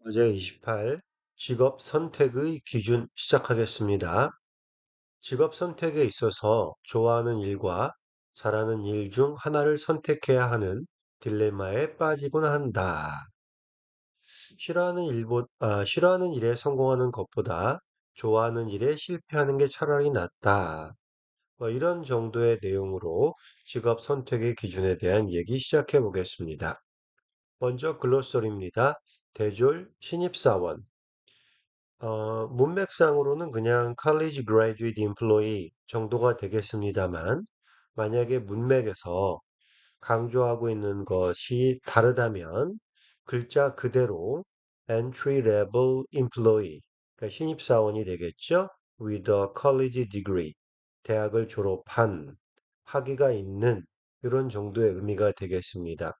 어제 28 직업 선택의 기준 시작하겠습니다. 직업 선택에 있어서 좋아하는 일과 잘하는 일 중 하나를 선택해야 하는 딜레마에 빠지곤 한다. 싫어하는 일에 성공하는 것보다 좋아하는 일에 실패하는 게 차라리 낫다. 뭐 이런 정도의 내용으로 직업 선택의 기준에 대한 얘기 시작해 보겠습니다. 먼저 글로서리입니다. 대졸 신입사원. 문맥상으로는 그냥 college graduate employee 정도가 되겠습니다만, 만약에 문맥에서 강조하고 있는 것이 다르다면, 글자 그대로 entry level employee, 그러니까 신입사원이 되겠죠? with a college degree, 대학을 졸업한, 학위가 있는, 이런 정도의 의미가 되겠습니다.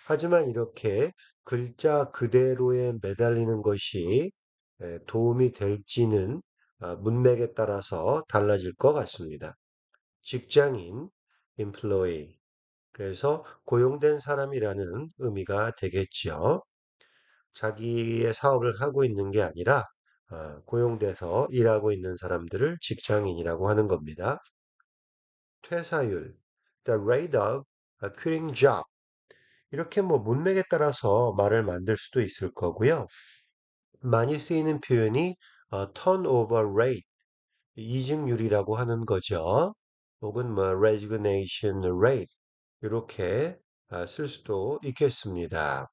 하지만 이렇게 글자 그대로에 매달리는 것이 도움이 될지는 문맥에 따라서 달라질 것 같습니다. 직장인, employee. 그래서 고용된 사람이라는 의미가 되겠지요. 자기의 사업을 하고 있는 게 아니라 고용돼서 일하고 있는 사람들을 직장인이라고 하는 겁니다. 퇴사율, the rate of quitting job. 이렇게 뭐 문맥에 따라서 말을 만들 수도 있을 거고요. 많이 쓰이는 표현이 turnover rate, 이직률이라고 하는 거죠. 혹은 뭐 resignation rate 이렇게 쓸 수도 있겠습니다.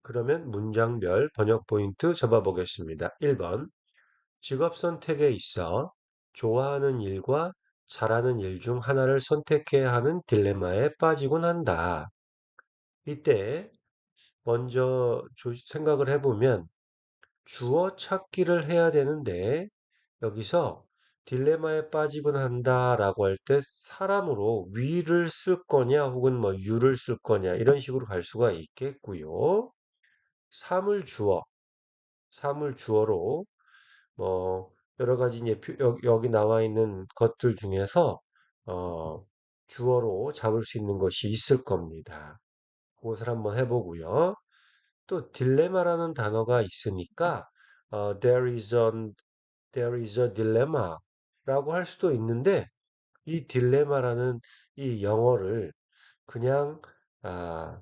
그러면 문장별 번역 포인트 잡아보겠습니다. 1번 직업 선택에 있어 좋아하는 일과 잘하는 일 중 하나를 선택해야 하는 딜레마에 빠지곤 한다. 이때 먼저 생각을 해보면 주어 찾기를 해야 되는데 여기서 딜레마에 빠지곤 한다라고 할 때 사람으로 위를 쓸 거냐 혹은 뭐 유를 쓸 거냐 이런 식으로 갈 수가 있겠고요. 사물 주어, 사물 주어로 뭐 여러 가지 이제 여기 나와 있는 것들 중에서 어, 주어로 잡을 수 있는 것이 있을 겁니다. 그것을 한번 해보고요. 또 딜레마라는 단어가 있으니까 there is a dilemma라고 할 수도 있는데 이 딜레마라는 이 영어를 그냥 아,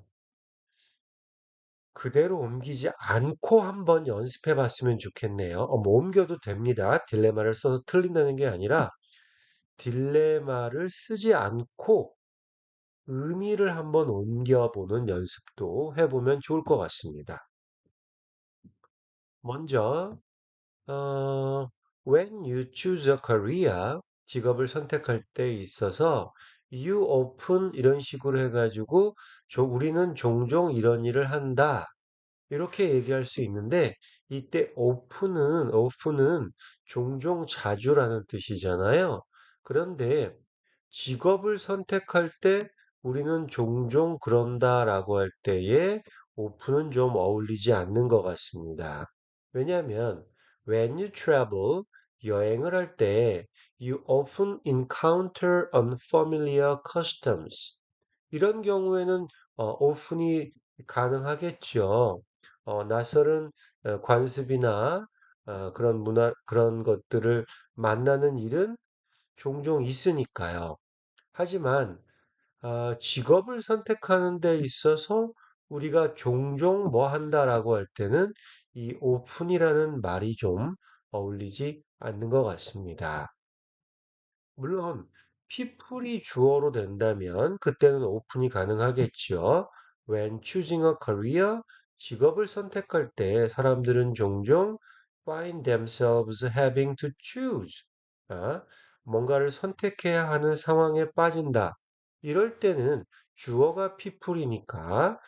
그대로 옮기지 않고 한번 연습해 봤으면 좋겠네요. 뭐 옮겨도 됩니다. 딜레마를 써서 틀린다는 게 아니라 딜레마를 쓰지 않고 의미를 한번 옮겨보는 연습도 해보면 좋을 것 같습니다. 먼저 어, when you choose a career, 직업을 선택할 때 있어서 you often 이런 식으로 해가지고 우리는 종종 이런 일을 한다. 이렇게 얘기할 수 있는데 이때 often은 종종 자주라는 뜻이잖아요. 그런데 직업을 선택할 때 우리는 종종 그런다라고 할 때에 often은 좀 어울리지 않는 것 같습니다. 왜냐하면 when you travel, 여행을 할 때 you often encounter unfamiliar customs. 이런 경우에는 often이 가능하겠죠. 낯설은 관습이나 그런 문화, 그런 것들을 만나는 일은 종종 있으니까요. 하지만 직업을 선택하는 데 있어서 우리가 종종 뭐 한다라고 할 때는 이 오픈이라는 말이 좀 어울리지 않는 것 같습니다. 물론 people이 주어로 된다면 그때는 오픈이 가능하겠죠. When choosing a career, 직업을 선택할 때 사람들은 종종 find themselves having to choose. 아, 뭔가를 선택해야 하는 상황에 빠진다. 이럴 때는 주어가 people이니까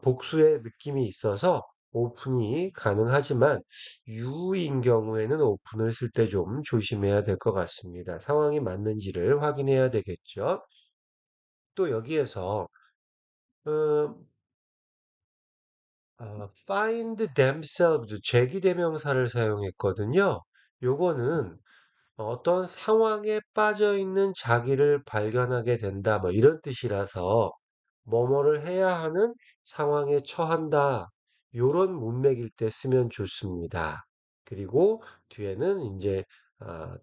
복수의 느낌이 있어서 오픈이 가능하지만 U인 경우에는 오픈을 쓸 때 좀 조심해야 될 것 같습니다. 상황이 맞는지를 확인해야 되겠죠. 또 여기에서 어, find themselves 제기대명사를 사용했거든요. 요거는 어떤 상황에 빠져 있는 자기를 발견하게 된다, 뭐 이런 뜻이라서 뭐뭐를 해야 하는 상황에 처한다. 요런 문맥일 때 쓰면 좋습니다. 그리고 뒤에는 이제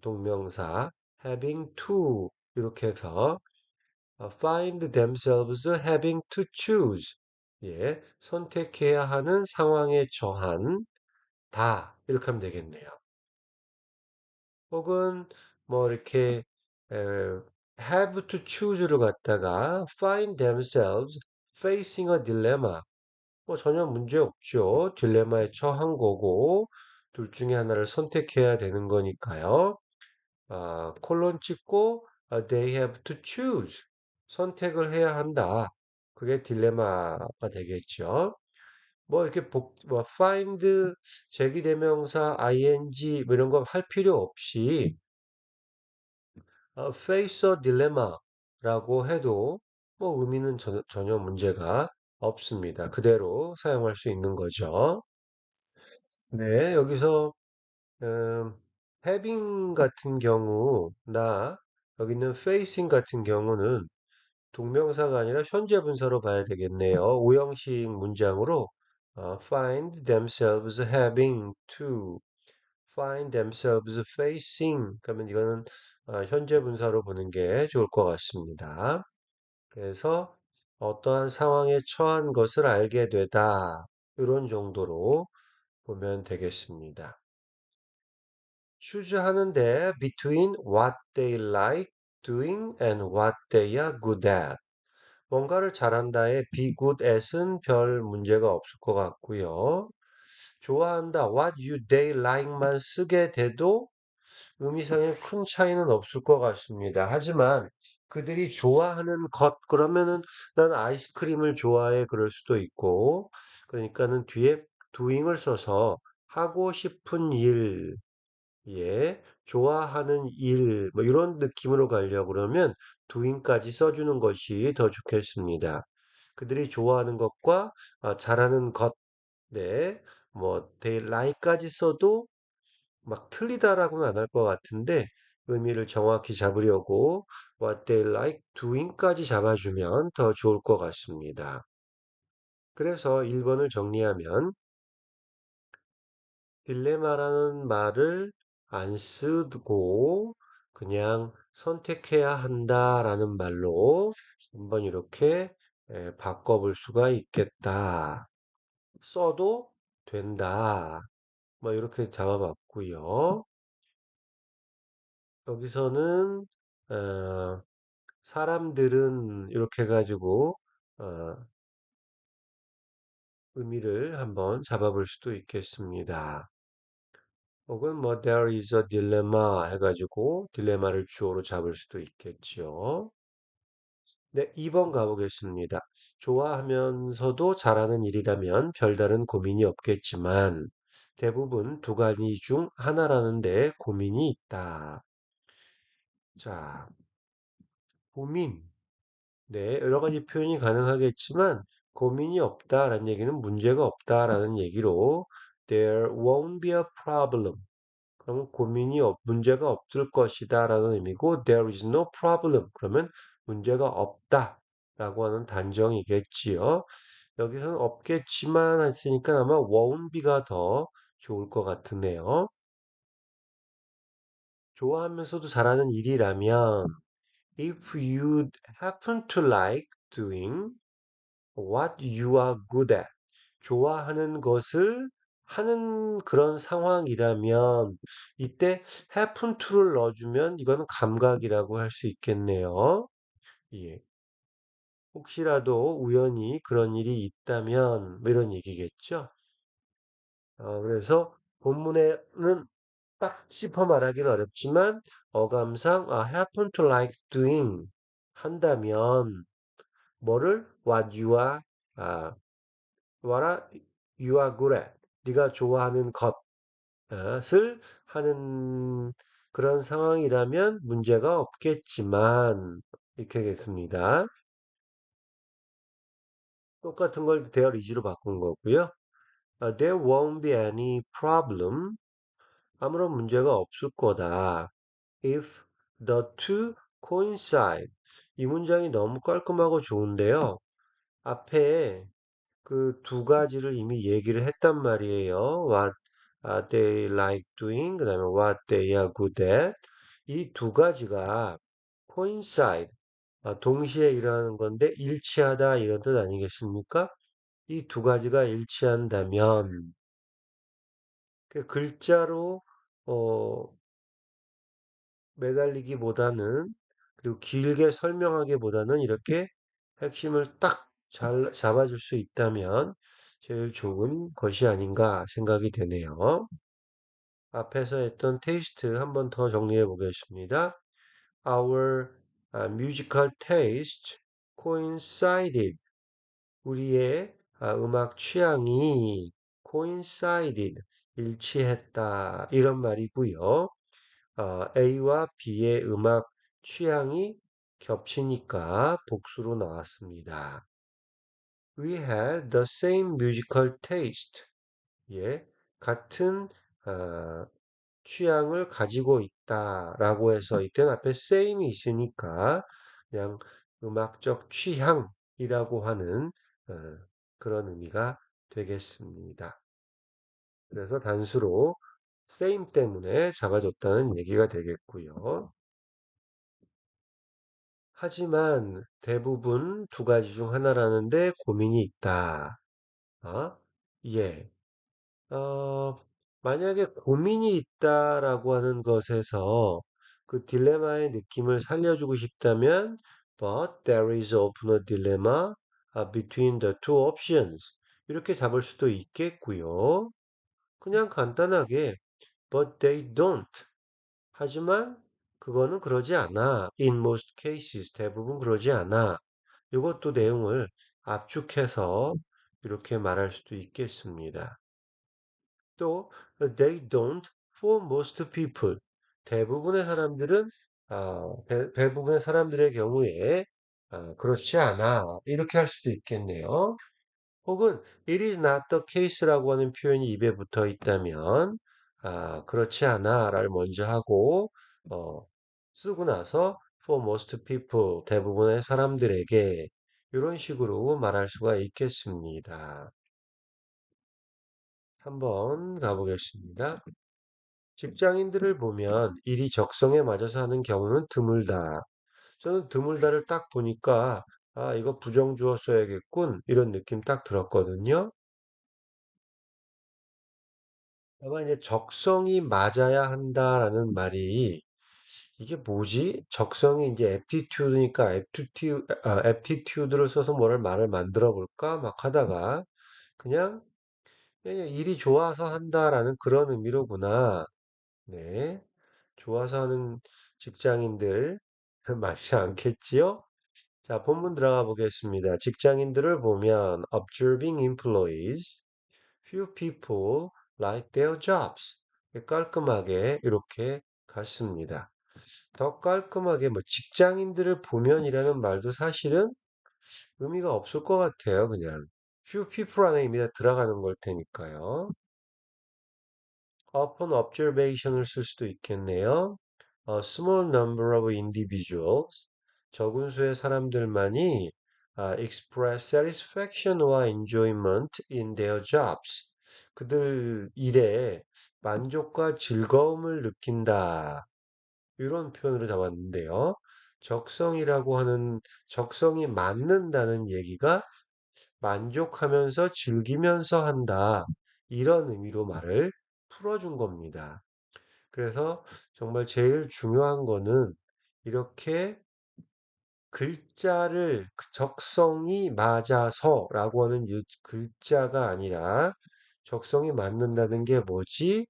동명사 having to 이렇게 해서 find themselves having to choose. 예, 선택해야 하는 상황에 처한 다 이렇게 하면 되겠네요. 혹은 뭐 이렇게 에, have to choose를 갖다가 find themselves facing a dilemma. 뭐 전혀 문제 없죠. 딜레마에 처한 거고 둘 중에 하나를 선택해야 되는 거니까요. 콜론 찍고 they have to choose. 선택을 해야 한다. 그게 딜레마가 되겠죠. 뭐 이렇게 뭐 find 제기대명사 ing 뭐 이런 거 할 필요 없이 face a dilemma라고 해도 뭐 의미는 전혀 문제가 없습니다. 그대로 사용할 수 있는 거죠. 네, 여기서 음, having 같은 경우나 여기 있는 facing 같은 경우는 동명사가 아니라 현재 분사로 봐야 되겠네요. 오형식 문장으로 find themselves having to, find themselves facing. 그러면 이거는 현재 분사로 보는 게 좋을 것 같습니다. 그래서 어떠한 상황에 처한 것을 알게 되다. 이런 정도로 보면 되겠습니다. choose 하는데 between what they like doing and what they are good at. 뭔가를 잘한다에 be good at은 별 문제가 없을 것 같고요. 좋아한다 what you they like만 쓰게 돼도 의미상의 큰 차이는 없을 것 같습니다. 하지만 그들이 좋아하는 것 그러면은 난 아이스크림을 좋아해 그럴 수도 있고 그러니까는 뒤에 doing을 써서 하고 싶은 일 예, 좋아하는 일, 뭐 이런 느낌으로 가려고 그러면 doing까지 써주는 것이 더 좋겠습니다. 그들이 좋아하는 것과 잘하는 것, 네, 뭐 they like까지 써도 막 틀리다라고는 안 할 것 같은데 의미를 정확히 잡으려고 what they like doing까지 잡아주면 더 좋을 것 같습니다. 그래서 1번을 정리하면 딜레마라는 말을 안 쓰고 그냥 선택해야 한다라는 말로 한번 이렇게 바꿔볼 수가 있겠다. 써도 된다. 뭐 이렇게 잡아봤고요. 여기서는 사람들은 이렇게 해가지고 어, 의미를 한번 잡아볼 수도 있겠습니다. 혹은 뭐 there is a dilemma 해가지고 딜레마를 주어로 잡을 수도 있겠죠. 네, 2번 가보겠습니다. 좋아하면서도 잘하는 일이라면 별다른 고민이 없겠지만 대부분 두 가지 중 하나라는 데 고민이 있다. 자, 고민. 네, 여러 가지 표현이 가능하겠지만 고민이 없다라는 얘기는 문제가 없다라는 얘기로 there won't be a problem. 그러면 문제가 없을 것이다라는 의미고 there is no problem. 그러면 문제가 없다라고 하는 단정이겠지요. 여기서는 없겠지만 했으니까 아마 won't be가 더 좋을 것 같으네요. 좋아하면서도 잘하는 일이라면 if you happen to like doing what you are good at. 좋아하는 것을 하는 그런 상황이라면 이때 happen to를 넣어주면 이거는 감각이라고 할 수 있겠네요. 예. 혹시라도 우연히 그런 일이 있다면 뭐 이런 얘기겠죠. 그래서 본문에는 딱 짚어 말하기는 어렵지만 어감상 happen to like doing 한다면 뭐를 what you are 아, what you are good at 네가 좋아하는 것을 하는 그런 상황이라면 문제가 없겠지만 이렇게 하겠습니다. 똑같은 걸 there is로 바꾼 거고요. There won't be any problem. 아무런 문제가 없을 거다. If the two coincide. 이 문장이 너무 깔끔하고 좋은데요. 앞에 그 두 가지를 이미 얘기를 했단 말이에요. What they like doing, 그다음에 what they are good at. 이 두 가지가 coincide, 동시에 일어나는 건데 일치하다 이런 뜻 아니겠습니까? 이 두 가지가 일치한다면 그 글자로 어, 매달리기보다는 그리고 길게 설명하기보다는 이렇게 핵심을 딱 잘 잡아줄 수 있다면 제일 좋은 것이 아닌가 생각이 되네요. 앞에서 했던 테이스트 한번 더 정리해 보겠습니다. Our musical taste coincided. 우리의 음악 취향이 coincided, 일치했다. 이런 말이고요. A와 B의 음악 취향이 겹치니까 복수로 나왔습니다. We had the same musical taste. 예, 같은 아, 취향을 가지고 있다라고 해서 이때는 앞에 same이 있으니까 그냥 음악적 취향이라고 하는 어, 그런 의미가 되겠습니다. 그래서 단수로 same 때문에 작아졌다는 얘기가 되겠고요. 하지만 대부분 두 가지 중 하나라는데 고민이 있다. 아, 예. 어, 만약에 고민이 있다라고 하는 것에서 그 딜레마의 느낌을 살려주고 싶다면, but there is often a dilemma between the two options. 이렇게 잡을 수도 있겠고요. 그냥 간단하게, but they don't. 하지만 그거는 그러지 않아. In most cases, 대부분 그러지 않아. 이것도 내용을 압축해서 이렇게 말할 수도 있겠습니다. 또 they don't for most people. 대부분의 사람들은 대부분의 사람들의 경우에 그렇지 않아. 이렇게 할 수도 있겠네요. 혹은 it is not the case라고 하는 표현이 입에 붙어 있다면 그렇지 않아를 먼저 하고 어, 쓰고 나서 for most people 대부분의 사람들에게 이런 식으로 말할 수가 있겠습니다. 한번 가보겠습니다. 직장인들을 보면 일이 적성에 맞아서 하는 경우는 드물다. 저는 드물다를 딱 보니까 이거 부정주어 써야겠군 이런 느낌 딱 들었거든요. 다만 이제 적성이 맞아야 한다라는 말이 이게 뭐지? 적성이 이제 aptitude니까 aptitude를 써서 뭐를 말을 만들어 볼까 막 하다가 그냥 일이 좋아서 한다라는 그런 의미로구나. 네. 좋아서 하는 직장인들 많지 않겠지요? 자, 본문 들어가 보겠습니다. 직장인들을 보면 observing employees, few people like their jobs. 깔끔하게 이렇게 갔습니다. 더 깔끔하게 뭐 직장인들을 보면이라는 말도 사실은 의미가 없을 것 같아요. 그냥 few people 안에 이미 다 들어가는 걸 테니까요. upon observation을 쓸 수도 있겠네요. A small number of individuals, 적은 수의 사람들만이 express satisfaction와 enjoyment in their jobs. 그들 일에 만족과 즐거움을 느낀다. 이런 표현으로 잡았는데요. 적성이라고 하는 적성이 맞는다는 얘기가 만족하면서 즐기면서 한다. 이런 의미로 말을 풀어준 겁니다. 그래서 정말 제일 중요한 거는 이렇게 글자를 적성이 맞아서라고 하는 이 글자가 아니라 적성이 맞는다는 게 뭐지?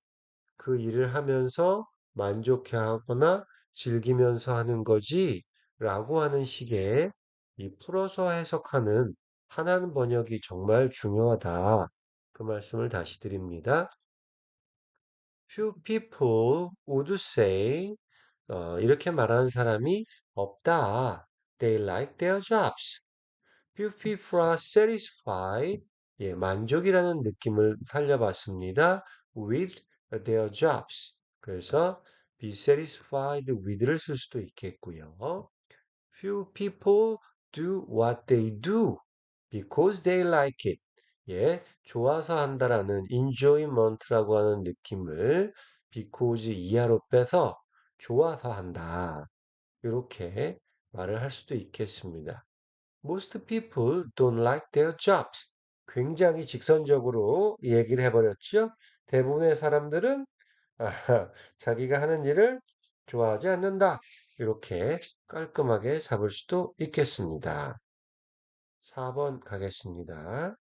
그 일을 하면서 만족해 하거나 즐기면서 하는 거지? 라고 하는 식의 이 풀어서 해석하는 하나는 번역이 정말 중요하다. 그 말씀을 다시 드립니다. Few people would say 이렇게 말하는 사람이 없다. They like their jobs. Few people are satisfied. 예, 만족이라는 느낌을 살려봤습니다. With their jobs. 그래서 be satisfied with를 쓸 수도 있겠고요. Few people do what they do because they like it. 예, 좋아서 한다라는 enjoyment라고 하는 느낌을 because 이하로 빼서 좋아서 한다. 이렇게 말을 할 수도 있겠습니다. Most people don't like their jobs. 굉장히 직선적으로 얘기를 해버렸죠. 대부분의 사람들은 자기가 하는 일을 좋아하지 않는다. 이렇게 깔끔하게 잡을 수도 있겠습니다. 4번 가겠습니다.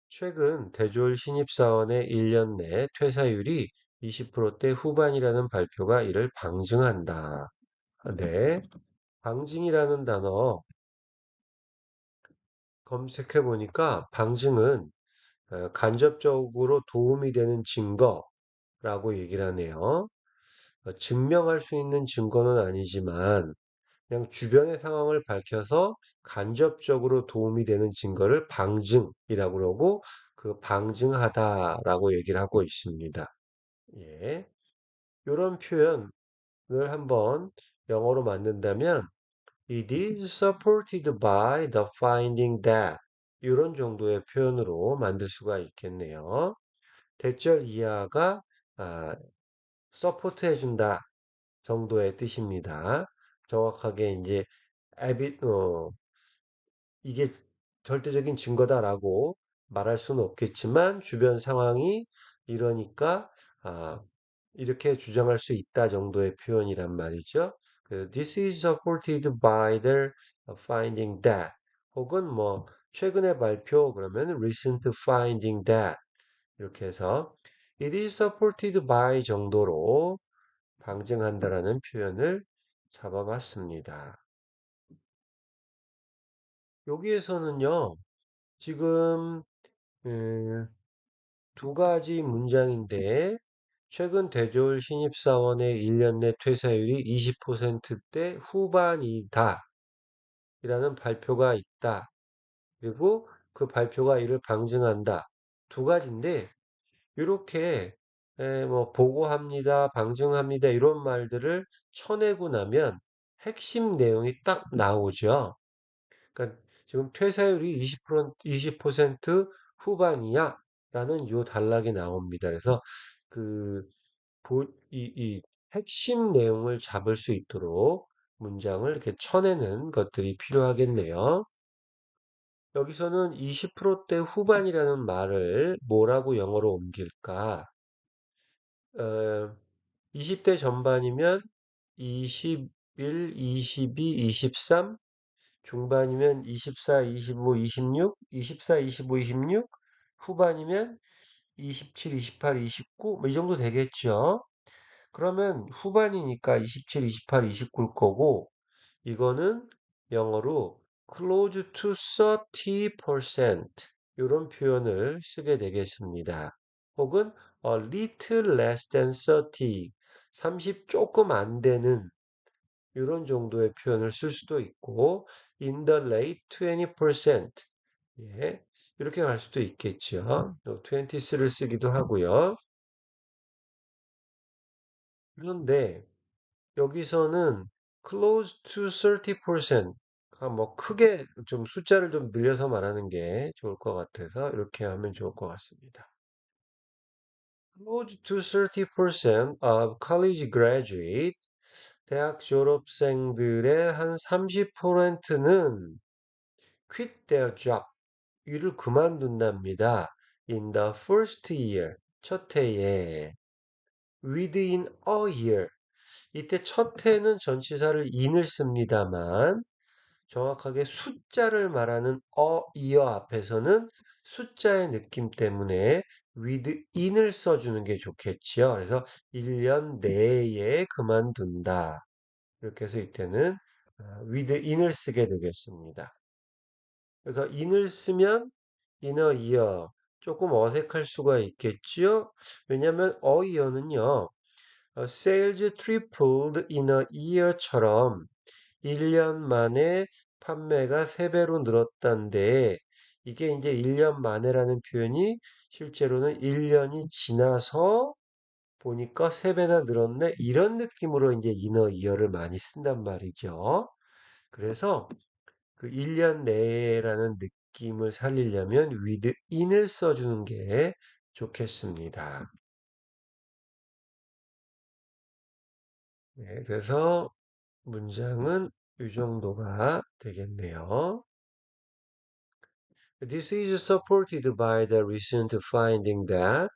최근 대졸 신입사원의 1년 내 퇴사율이 20%대 후반이라는 발표가 이를 방증한다. 네, 방증이라는 단어 검색해 보니까 방증은 간접적으로 도움이 되는 증거라고 얘기를 하네요. 증명할 수 있는 증거는 아니지만 그냥 주변의 상황을 밝혀서 간접적으로 도움이 되는 증거를 방증이라고 그러고 그 방증하다라고 얘기를 하고 있습니다. 예. 이런 표현을 한번 영어로 만든다면 It is supported by the finding that 이런 정도의 표현으로 만들 수가 있겠네요. 대절 이하가 서포트 해준다 정도의 뜻입니다. 정확하게 이제 에비, 이게 절대적인 증거다라고 말할 수는 없겠지만 주변 상황이 이러니까 아, 이렇게 주장할 수 있다 정도의 표현이란 말이죠. This is supported by their finding that 혹은 뭐 최근의 발표 그러면 recent finding that 이렇게 해서 it is supported by 정도로 방증한다라는 표현을 잡아봤습니다. 여기에서는요, 지금 음, 두 가지 문장인데 최근 대졸 신입사원의 1년 내 퇴사율이 20%대 후반이다. 이라는 발표가 있다. 그리고 그 발표가 이를 방증한다. 두 가지인데 이렇게 뭐 보고합니다, 방증합니다 이런 말들을 쳐내고 나면 핵심 내용이 딱 나오죠. 그러니까 지금 퇴사율이 20% 후반이야 라는 요 단락이 나옵니다. 그래서 그 이 핵심 내용을 잡을 수 있도록 문장을 이렇게 쳐내는 것들이 필요하겠네요. 여기서는 20%대 후반이라는 말을 뭐라고 영어로 옮길까? 20대 전반이면 21, 22, 23, 중반이면 24, 25, 26, 24, 25, 26, 후반이면 27, 28, 29, 뭐 이 정도 되겠죠? 그러면 후반이니까 27, 28, 29일 거고, 이거는 영어로 close to 30% 이런 표현을 쓰게 되겠습니다. 혹은 a little less than 30, 30 조금 안 되는 이런 정도의 표현을 쓸 수도 있고 in the late 20% 예, 이렇게 갈 수도 있겠죠. 20s를 쓰기도 하고요. 그런데 여기서는 close to 30%, 뭐 크게 좀 숫자를 좀 늘려서 말하는 게 좋을 것 같아서 이렇게 하면 좋을 것 같습니다. Close to 30% of college graduate, 대학 졸업생들의 한 30%는 quit their job, 일을 그만둔답니다. In the first year, 첫 해에 within a year, 이때 첫 해는 전치사를 in을 씁니다만 정확하게 숫자를 말하는 a year 앞에서는 숫자의 느낌 때문에 within을 써주는 게 좋겠지요. 그래서 1년 내에 그만둔다. 이렇게 해서 이때는 within을 쓰게 되겠습니다. 그래서 in을 쓰면 in a year 조금 어색할 수가 있겠지요. 왜냐하면 a year는요. sales tripled in a year처럼 1년 만에 판매가 3배로 늘었단데 이게 이제 1년 만에라는 표현이 실제로는 1년이 지나서 보니까 3배나 늘었네 이런 느낌으로 이제 inner year를 많이 쓴단 말이죠. 그래서 그 1년 내라는 느낌을 살리려면 with in을 써주는 게 좋겠습니다. 네, 그래서 문장은 이 정도가 되겠네요. This is supported by the recent finding that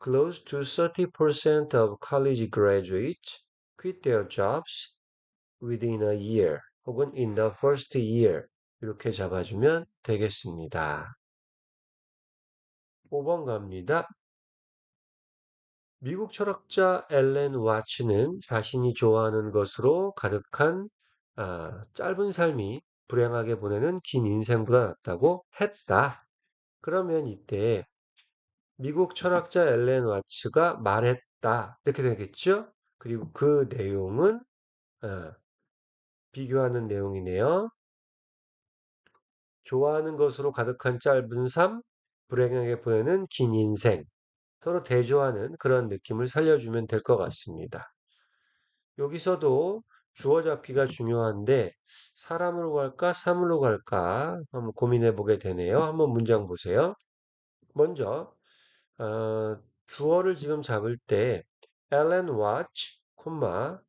close to 30% of college graduates quit their jobs within a year 혹은 in the first year 이렇게 잡아주면 되겠습니다. 5번 갑니다. 미국 철학자 앨런 와츠는 자신이 좋아하는 것으로 가득한 짧은 삶이 불행하게 보내는 긴 인생보다 낫다고 했다. 그러면 이때 미국 철학자 앨런 와츠가 말했다. 이렇게 되겠죠? 그리고 그 내용은 어, 비교하는 내용이네요. 좋아하는 것으로 가득한 짧은 삶, 불행하게 보내는 긴 인생. 서로 대조하는 그런 느낌을 살려주면 될 것 같습니다. 여기서도 주어 잡기가 중요한데 사람으로 갈까, 사물로 갈까 한번 고민해 보게 되네요. 한번 문장 보세요. 먼저 주어를 지금 잡을 때 Alan Watts, 콤마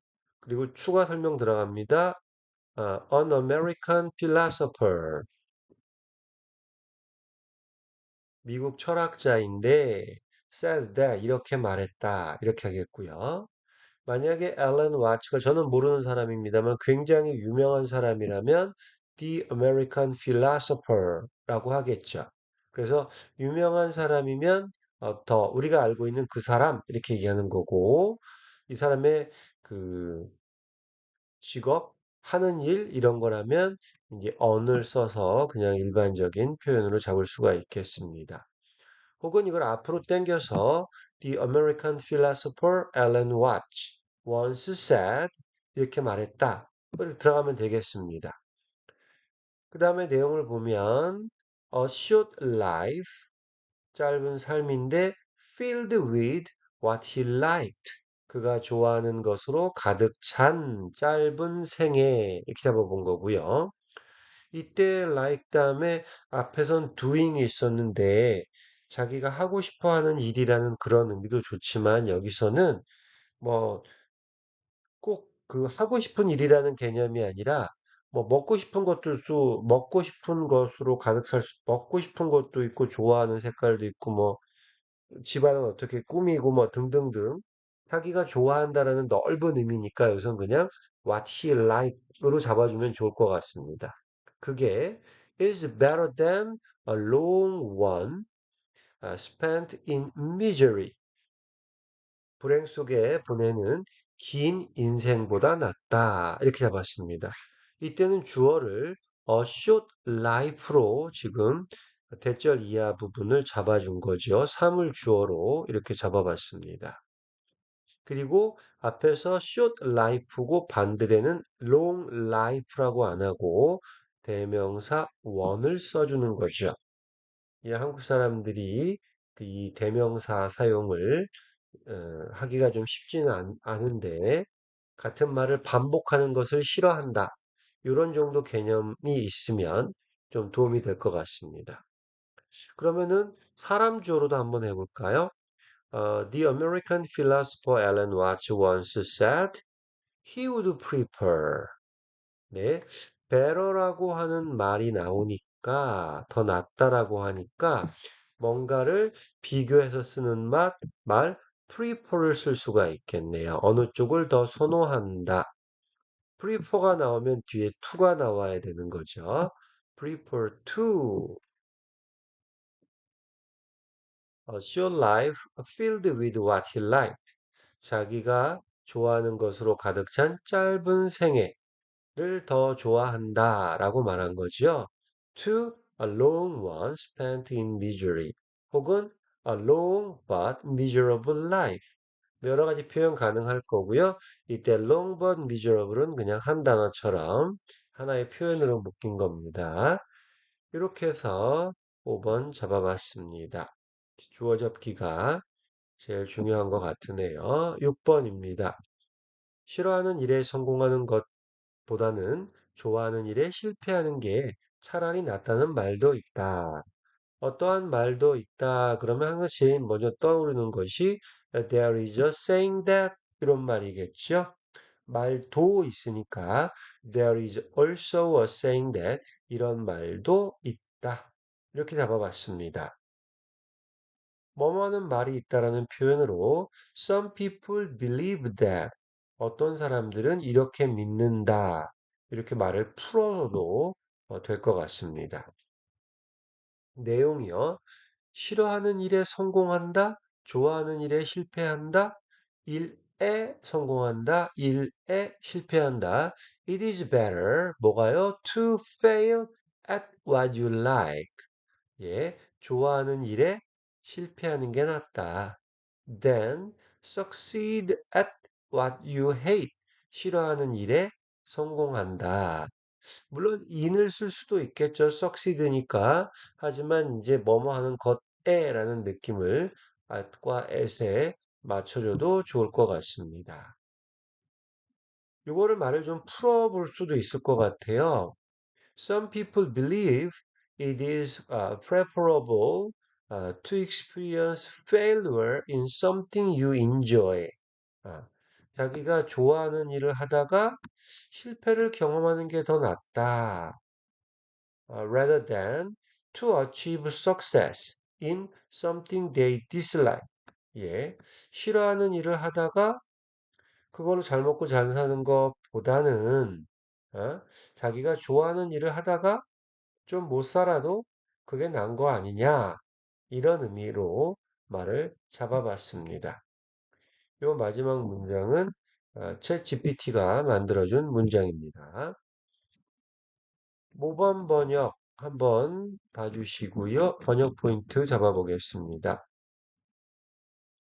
그리고 추가 설명 들어갑니다. An American philosopher, 미국 철학자인데 said that 이렇게 말했다 이렇게 하겠고요. 만약에 앨런 와츠가 저는 모르는 사람입니다만 굉장히 유명한 사람이라면 The American Philosopher라고 하겠죠. 그래서 유명한 사람이면 더 우리가 알고 있는 그 사람 이렇게 얘기하는 거고 이 사람의 그 직업, 하는 일 이런 거라면 이제 on을 써서 그냥 일반적인 표현으로 잡을 수가 있겠습니다. 혹은 이걸 앞으로 당겨서 The American philosopher Alan Watts once said 이렇게 말했다. 이렇게 들어가면 되겠습니다. 그 다음에 내용을 보면 A short life, 짧은 삶인데 filled with what he liked. 그가 좋아하는 것으로 가득 찬 짧은 생애 이렇게 잡아본 거고요. 이때 like 다음에 앞에선 doing이 있었는데 자기가 하고 싶어 하는 일이라는 그런 의미도 좋지만 여기서는 뭐 꼭 그 하고 싶은 일이라는 개념이 아니라 뭐 먹고 싶은 것으로 가득 먹고 싶은 것도 있고 좋아하는 색깔도 있고 뭐 집안은 어떻게 꾸미고 뭐 등등등 자기가 좋아한다라는 넓은 의미니까 여기선 그냥 what he like으로 잡아주면 좋을 것 같습니다. 그게 is better than a long one spent in misery. 불행 속에 보내는 긴 인생보다 낫다. 이렇게 잡았습니다. 이때는 주어를 a short life로 지금 대절 이하 부분을 잡아준 거죠. 사물 주어로 이렇게 잡아봤습니다. 그리고 앞에서 short life고 반대되는 long life라고 안 하고 대명사 one을 써주는 거죠. 이 한국 사람들이 그이 대명사 사용을 하기가 좀 쉽지는 않은데 같은 말을 반복하는 것을 싫어한다. 이런 정도 개념이 있으면 좀 도움이 될 것 같습니다. 그러면은 사람 주어로도 한번 해볼까요? The American philosopher Alan Watts once said he would prefer. 네, better라고 하는 말이 나오니까 더 낫다라고 하니까 뭔가를 비교해서 쓰는 말 prefer를 쓸 수가 있겠네요. 어느 쪽을 더 선호한다. prefer가 나오면 뒤에 to가 나와야 되는 거죠. prefer to a short life filled with what he liked. 자기가 좋아하는 것으로 가득 찬 짧은 생애를 더 좋아한다라고 말한 거죠. To a long one spent in misery 혹은 a long but miserable life. 여러 가지 표현 가능할 거고요. 이때 long but miserable은 그냥 한 단어처럼 하나의 표현으로 묶인 겁니다. 이렇게 해서 5번 잡아봤습니다. 주어 접기가 제일 중요한 것 같으네요. 6번입니다. 싫어하는 일에 성공하는 것보다는 좋아하는 일에 실패하는 게 차라리 낫다는 말도 있다. 어떠한 말도 있다. 그러면 한 것이 먼저 떠오르는 것이 there is a saying that 이런 말이겠죠. 말도 있으니까 there is also a saying that 이런 말도 있다. 이렇게 잡아봤습니다. 뭐뭐하는 말이 있다라는 표현으로 some people believe that 어떤 사람들은 이렇게 믿는다. 이렇게 말을 풀어도 될 것 같습니다. 내용이요. 싫어하는 일에 성공한다, 좋아하는 일에 실패한다, 일에 성공한다, 일에 실패한다. It is better, 뭐가요? To fail at what you like. 예, 좋아하는 일에 실패하는 게 낫다. Then succeed at what you hate. 싫어하는 일에 성공한다. 물론 in을 쓸 수도 있겠죠. succeed니까. 하지만 이제 뭐뭐 하는 것에라는 느낌을 at과 at에 맞춰줘도 좋을 것 같습니다. 이거를 말을 좀 풀어볼 수도 있을 것 같아요. Some people believe it is preferable to experience failure in something you enjoy. 아, 자기가 좋아하는 일을 하다가 실패를 경험하는 게 더 낫다. Rather than to achieve success in something they dislike. 예, 싫어하는 일을 하다가 그걸로 잘 먹고 잘 사는 것보다는 어? 자기가 좋아하는 일을 하다가 좀 못 살아도 그게 난 거 아니냐 이런 의미로 말을 잡아봤습니다. 요 마지막 문장은 챗 GPT가 만들어준 문장입니다. 모범 번역 한번 봐주시고요. 번역 포인트 잡아보겠습니다.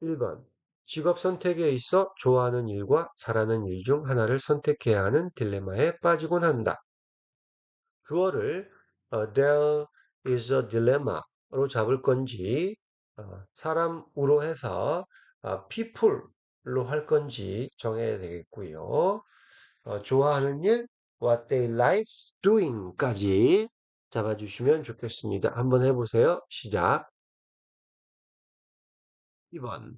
1번. 직업 선택에 있어 좋아하는 일과 잘하는 일 중 하나를 선택해야 하는 딜레마에 빠지곤 한다. 그거를 there is a dilemma로 잡을 건지 사람으로 해서 people로 할 건지 정해야 되겠고요. 좋아하는 일, what they like doing까지 잡아주시면 좋겠습니다. 한번 해보세요. 시작. 2번.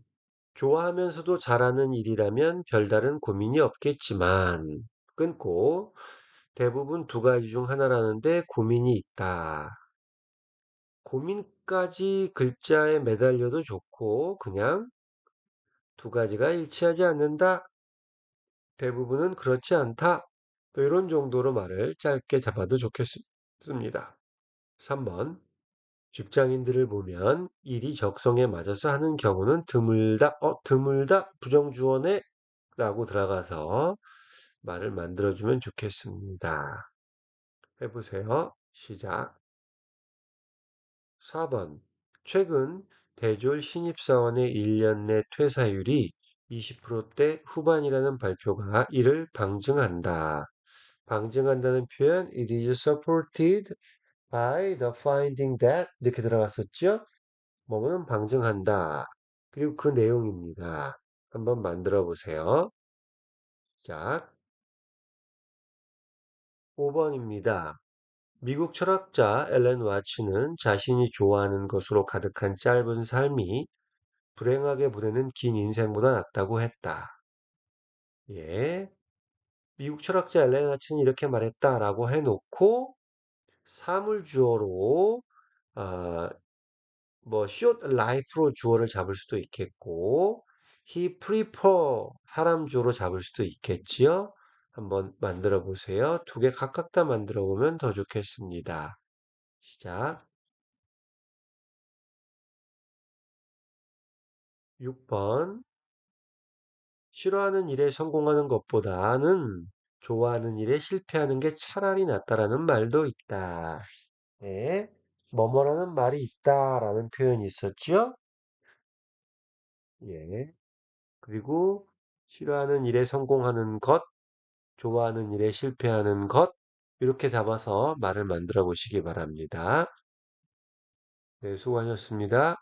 좋아하면서도 잘하는 일이라면 별다른 고민이 없겠지만 끊고 대부분 두 가지 중 하나라는데 고민이 있다. 고민까지 글자에 매달려도 좋고 그냥 두 가지가 일치하지 않는다. 대부분은 그렇지 않다. 또 이런 정도로 말을 짧게 잡아도 좋겠습니다. 3번. 직장인들을 보면 일이 적성에 맞아서 하는 경우는 드물다. 드물다. 부정주어네 라고 들어가서 말을 만들어주면 좋겠습니다. 해보세요. 시작. 4번. 최근 대졸 신입사원의 1년 내 퇴사율이 20%대 후반이라는 발표가 이를 방증한다. 방증한다는 표현 it is supported by the finding that 이렇게 들어갔었죠? 뭐뭐는 방증한다. 그리고 그 내용입니다. 한번 만들어 보세요. 자, 5번입니다. 미국 철학자 앨런 와츠는 자신이 좋아하는 것으로 가득한 짧은 삶이 불행하게 보내는 긴 인생보다 낫다고 했다. 예. 미국 철학자 앨런 와츠는 이렇게 말했다라고 해놓고 사물주어로 아, 뭐 short life로 주어를 잡을 수도 있겠고 he prefer 사람 주어로 잡을 수도 있겠지요. 한번 만들어 보세요. 두 개 각각 다 만들어 보면 더 좋겠습니다. 시작. 6번. 싫어하는 일에 성공하는 것보다는 좋아하는 일에 실패하는 게 차라리 낫다라는 말도 있다. 네. 뭐뭐라는 말이 있다라는 표현이 있었죠? 예. 그리고 싫어하는 일에 성공하는 것, 좋아하는 일에 실패하는 것, 이렇게 잡아서 말을 만들어 보시기 바랍니다. 네, 수고하셨습니다.